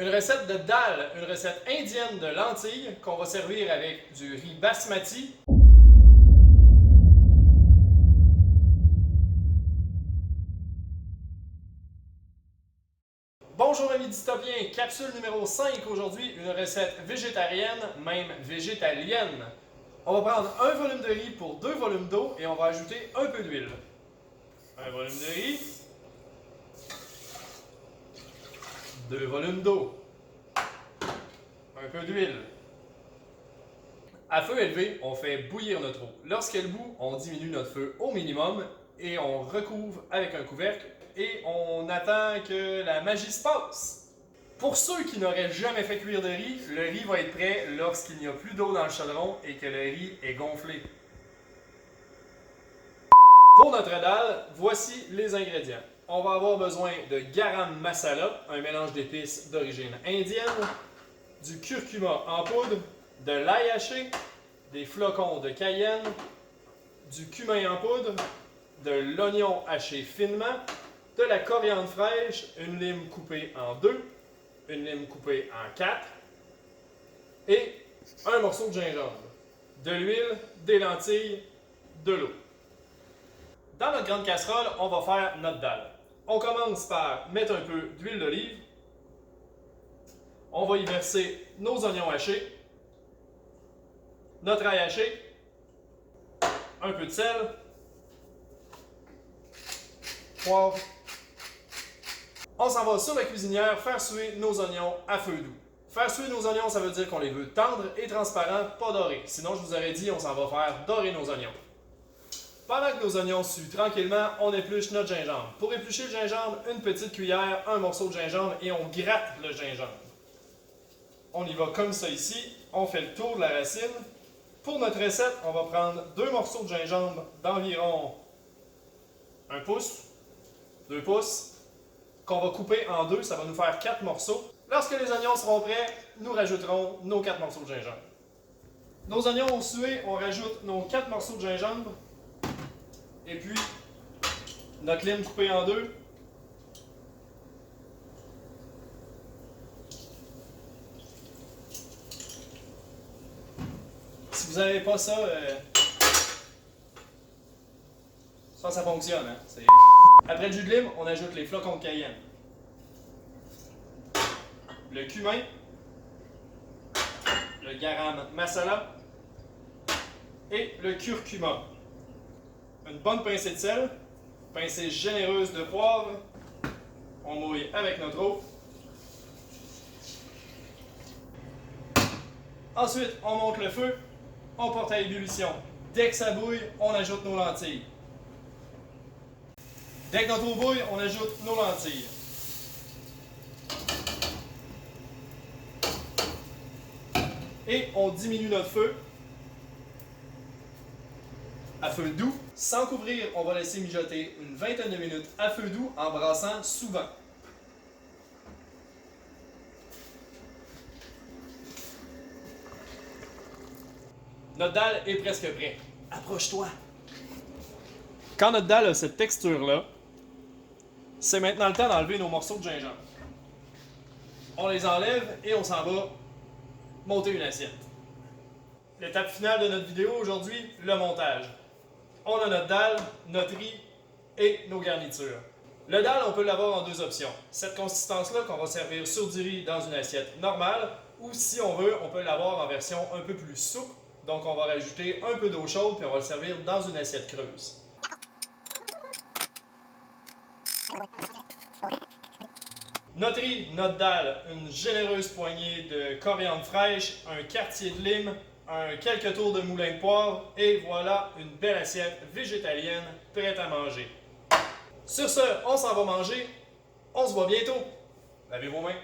Une recette de dal, une recette indienne de lentilles qu'on va servir avec du riz basmati. Bonjour amis dystopiens, capsule numéro 5 aujourd'hui, une recette végétarienne, même végétalienne. On va prendre un volume de riz pour 2 volumes d'eau et on va ajouter un peu d'huile. Un volume de riz, 2 volumes d'eau, un peu d'huile. À feu élevé, on fait bouillir notre eau. Lorsqu'elle bout, on diminue notre feu au minimum et on recouvre avec un couvercle et on attend que la magie se passe. Pour ceux qui n'auraient jamais fait cuire de riz, le riz va être prêt lorsqu'il n'y a plus d'eau dans le chaudron et que le riz est gonflé. Pour notre dal, voici les ingrédients. On va avoir besoin de garam masala, un mélange d'épices d'origine indienne, du curcuma en poudre, de l'ail haché, des flocons de cayenne, du cumin en poudre, de l'oignon haché finement, de la coriandre fraîche, une lime coupée en 2, une lime coupée en 4 et un morceau de gingembre, de l'huile, des lentilles, de l'eau. Dans notre grande casserole, on va faire notre dal. On commence par mettre un peu d'huile d'olive. On va y verser nos oignons hachés, notre ail haché, un peu de sel, poivre. On s'en va sur la cuisinière faire suer nos oignons à feu doux. Faire suer nos oignons, ça veut dire qu'on les veut tendres et transparents, pas dorés. Sinon, je vous aurais dit, on s'en va faire dorer nos oignons. Pendant que nos oignons suent tranquillement, on épluche notre gingembre. Pour éplucher le gingembre, une petite cuillère, un morceau de gingembre et on gratte le gingembre. On y va comme ça ici, on fait le tour de la racine. Pour notre recette, on va prendre 2 morceaux de gingembre d'environ 1 pouce, 2 pouces, qu'on va couper en 2, ça va nous faire 4 morceaux. Lorsque les oignons seront prêts, nous rajouterons nos 4 morceaux de gingembre. Nos oignons ont sué, on rajoute nos 4 morceaux de gingembre. Et puis, notre lime coupée en 2. Si vous n'avez pas ça, ça fonctionne. Hein? Après le jus de lime, on ajoute les flocons de cayenne, le cumin, le garam masala et le curcuma. Une bonne pincée de sel, pincée généreuse de poivre. On mouille avec notre eau. Ensuite, on monte le feu, on porte à ébullition. Dès que ça bouille, on ajoute nos lentilles. Dès que notre eau bouille, on ajoute nos lentilles. Et on diminue notre feu à feu doux. Sans couvrir, on va laisser mijoter une vingtaine de minutes à feu doux en brassant souvent. Notre dalle est presque prêt. Approche-toi. Quand notre dalle a cette texture-là, c'est maintenant le temps d'enlever nos morceaux de gingembre. On les enlève et on s'en va monter une assiette. L'étape finale de notre vidéo aujourd'hui, le montage. On a notre dalle, notre riz et nos garnitures. Le dalle, on peut l'avoir en 2 options. Cette consistance-là qu'on va servir sur du riz dans une assiette normale, ou si on veut, on peut l'avoir en version un peu plus souple. Donc on va rajouter un peu d'eau chaude puis on va le servir dans une assiette creuse. Notre riz, notre dalle, une généreuse poignée de coriandre fraîche, un quartier de lime, quelques tours de moulin de poivre et voilà une belle assiette végétalienne prête à manger. Sur ce, on s'en va manger. On se voit bientôt. Lavez vos mains.